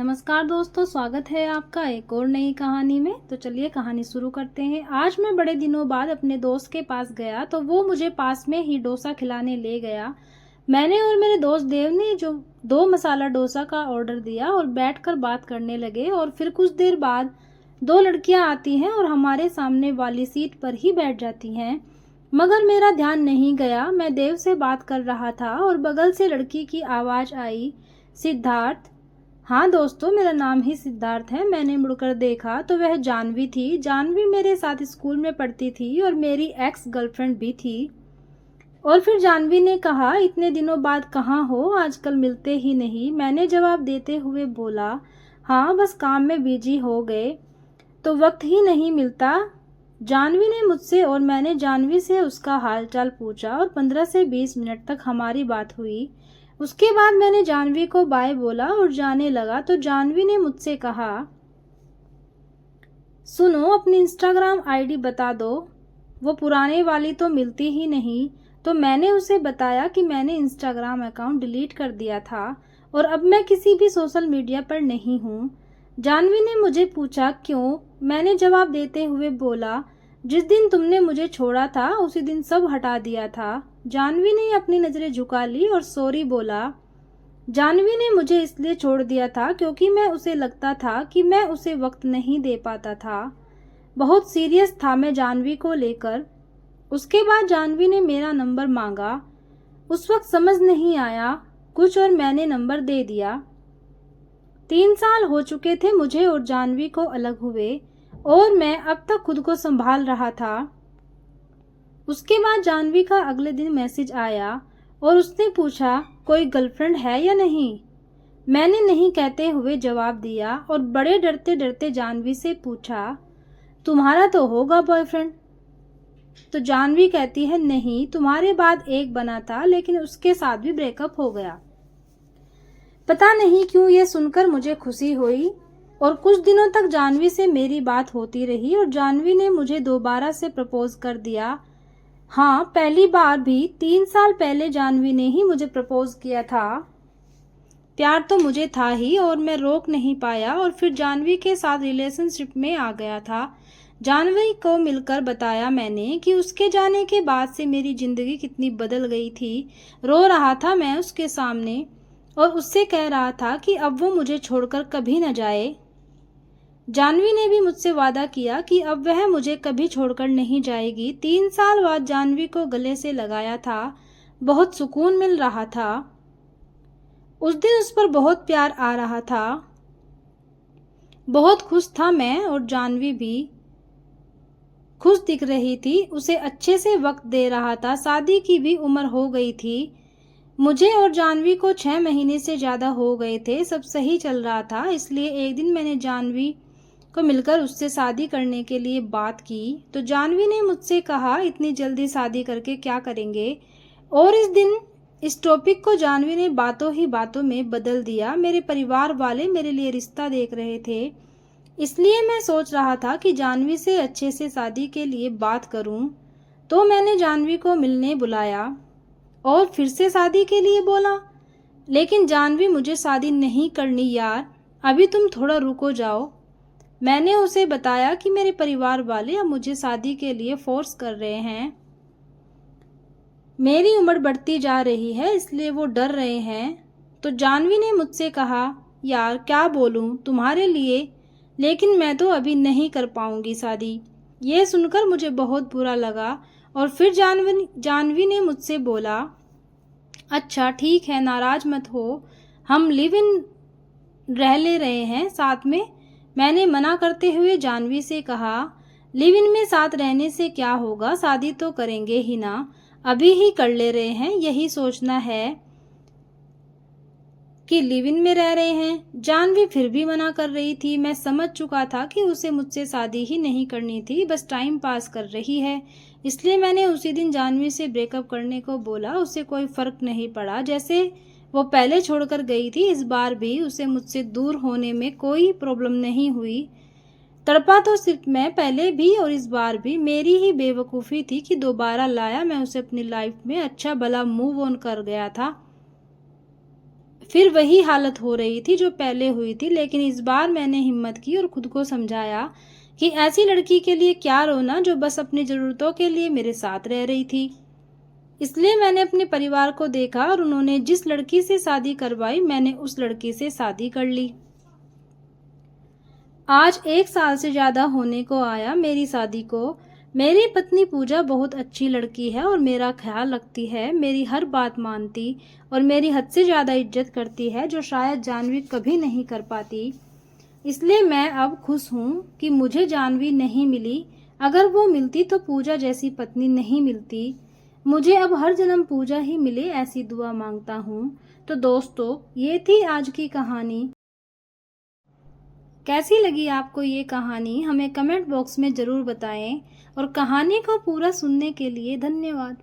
नमस्कार दोस्तों, स्वागत है आपका एक और नई कहानी में। तो चलिए कहानी शुरू करते हैं। आज मैं बड़े दिनों बाद अपने दोस्त के पास गया तो वो मुझे पास में ही डोसा खिलाने ले गया। मैंने और मेरे दोस्त देव ने जो 2 मसाला डोसा का ऑर्डर दिया और बैठकर बात करने लगे। और फिर कुछ देर बाद 2 लड़कियां आती हैं और हमारे सामने वाली सीट पर ही बैठ जाती हैं। मगर मेरा ध्यान नहीं गया, मैं देव से बात कर रहा था और बगल से लड़की की आवाज़ आई, सिद्धार्थ। हाँ दोस्तों, मेरा नाम ही सिद्धार्थ है। मैंने मुड़कर देखा तो वह जानवी थी। जानवी मेरे साथ स्कूल में पढ़ती थी और मेरी एक्स गर्लफ्रेंड भी थी। और फिर जानवी ने कहा, इतने दिनों बाद कहाँ हो, आजकल मिलते ही नहीं। मैंने जवाब देते हुए बोला, हाँ बस काम में बिजी हो गए तो वक्त ही नहीं मिलता। जानवी ने मुझसे और मैंने जानवी से उसका हालचाल पूछा और 15 से 20 मिनट तक हमारी बात हुई। उसके बाद मैंने जानवी को बाय बोला और जाने लगा तो जानवी ने मुझसे कहा, सुनो अपनी इंस्टाग्राम आईडी बता दो, वो पुराने वाली तो मिलती ही नहीं। तो मैंने उसे बताया कि मैंने इंस्टाग्राम अकाउंट डिलीट कर दिया था और अब मैं किसी भी सोशल मीडिया पर नहीं हूँ। जानवी ने मुझे पूछा क्यों। मैंने जवाब देते हुए बोला, जिस दिन तुमने मुझे छोड़ा था उसी दिन सब हटा दिया था। जानवी ने अपनी नज़रें झुका ली और सॉरी बोला। जानवी ने मुझे इसलिए छोड़ दिया था क्योंकि मैं उसे लगता था कि मैं उसे वक्त नहीं दे पाता था। बहुत सीरियस था मैं जानवी को लेकर। उसके बाद जानवी ने मेरा नंबर मांगा। उस वक्त समझ नहीं आया कुछ और मैंने नंबर दे दिया। 3 साल हो चुके थे मुझे और जानवी को अलग हुए और मैं अब तक खुद को संभाल रहा था। उसके बाद जानवी का अगले दिन मैसेज आया और उसने पूछा, कोई गर्लफ्रेंड है या नहीं। मैंने नहीं कहते हुए जवाब दिया और बड़े डरते डरते जानवी से पूछा, तुम्हारा तो होगा बॉयफ्रेंड। तो जानवी कहती है, नहीं, तुम्हारे बाद एक बना था लेकिन उसके साथ भी ब्रेकअप हो गया। पता नहीं क्यों ये सुनकर मुझे खुशी हुई और कुछ दिनों तक जानवी से मेरी बात होती रही और जानवी ने मुझे दोबारा से प्रपोज कर दिया। हाँ, पहली बार भी 3 साल पहले जानवी ने ही मुझे प्रपोज किया था। प्यार तो मुझे था ही और मैं रोक नहीं पाया और फिर जानवी के साथ रिलेशनशिप में आ गया था। जानवी को मिलकर बताया मैंने कि उसके जाने के बाद से मेरी जिंदगी कितनी बदल गई थी। रो रहा था मैं उसके सामने और उससे कह रहा था कि अब वो मुझे छोड़कर कभी न जाए। जानवी ने भी मुझसे वादा किया कि अब वह मुझे कभी छोड़कर नहीं जाएगी। 3 साल बाद जानवी को गले से लगाया था। बहुत सुकून मिल रहा था। उस दिन उस पर बहुत प्यार आ रहा था। बहुत खुश था मैं और जानवी भी खुश दिख रही थी। उसे अच्छे से वक्त दे रहा था। शादी की भी उम्र हो गई थी। मुझे और जानवी को 6 महीने से ज़्यादा हो गए थे। सब सही चल रहा था। इसलिए एक दिन मैंने जानवी को मिलकर उससे शादी करने के लिए बात की तो जानवी ने मुझसे कहा, इतनी जल्दी शादी करके क्या करेंगे। और इस दिन इस टॉपिक को जानवी ने बातों ही बातों में बदल दिया। मेरे परिवार वाले मेरे लिए रिश्ता देख रहे थे, इसलिए मैं सोच रहा था कि जानवी से अच्छे से शादी के लिए बात करूं। तो मैंने जानवी को मिलने बुलाया और फिर से शादी के लिए बोला, लेकिन जानवी, मुझे शादी नहीं करनी यार, अभी तुम थोड़ा रुको जाओ। मैंने उसे बताया कि मेरे परिवार वाले अब मुझे शादी के लिए फोर्स कर रहे हैं। मेरी उम्र बढ़ती जा रही है इसलिए वो डर रहे हैं। तो जानवी ने मुझसे कहा, यार क्या बोलूं तुम्हारे लिए, लेकिन मैं तो अभी नहीं कर पाऊंगी शादी। ये सुनकर मुझे बहुत बुरा लगा और फिर जानवी ने मुझसे बोला, अच्छा ठीक है, नाराज मत हो, हम लिव इन रह ले रहे हैं साथ में। मैंने मना करते हुए जानवी से कहा, लिव इन में साथ रहने से क्या होगा, शादी तो करेंगे ही ना, अभी ही कर ले रहे हैं, यही सोचना है कि लिव इन में रह रहे हैं। जानवी फिर भी मना कर रही थी। मैं समझ चुका था कि उसे मुझसे शादी ही नहीं करनी थी, बस टाइम पास कर रही है। इसलिए मैंने उसी दिन जानवी से ब्रेकअप करने को बोला। उसे कोई फर्क नहीं पड़ा, जैसे वो पहले छोड़कर गई थी, इस बार भी उसे मुझसे दूर होने में कोई प्रॉब्लम नहीं हुई। तड़पा तो सिर्फ मैं पहले भी और इस बार भी। मेरी ही बेवकूफ़ी थी कि दोबारा लाया मैं उसे अपनी लाइफ में। अच्छा भला मूव ऑन कर गया था। फिर वही हालत हो रही थी जो पहले हुई थी, लेकिन इस बार मैंने हिम्मत की और खुद को समझाया कि ऐसी लड़की के लिए क्या रोना जो बस अपनी ज़रूरतों के लिए मेरे साथ रह रही थी। इसलिए मैंने अपने परिवार को देखा और उन्होंने जिस लड़की से शादी करवाई, मैंने उस लड़की से शादी कर ली। आज 1 साल से ज़्यादा होने को आया मेरी शादी को। मेरी पत्नी पूजा बहुत अच्छी लड़की है और मेरा ख्याल रखती है, मेरी हर बात मानती और मेरी हद से ज़्यादा इज्जत करती है, जो शायद जाह्नवी कभी नहीं कर पाती। इसलिए मैं अब खुश हूँ कि मुझे जाह्नवी नहीं मिली। अगर वो मिलती तो पूजा जैसी पत्नी नहीं मिलती। मुझे अब हर जन्म पूजा ही मिले, ऐसी दुआ मांगता हूँ। तो दोस्तों, ये थी आज की कहानी। कैसी लगी आपको ये कहानी हमें कमेंट बॉक्स में ज़रूर बताएं और कहानी को पूरा सुनने के लिए धन्यवाद।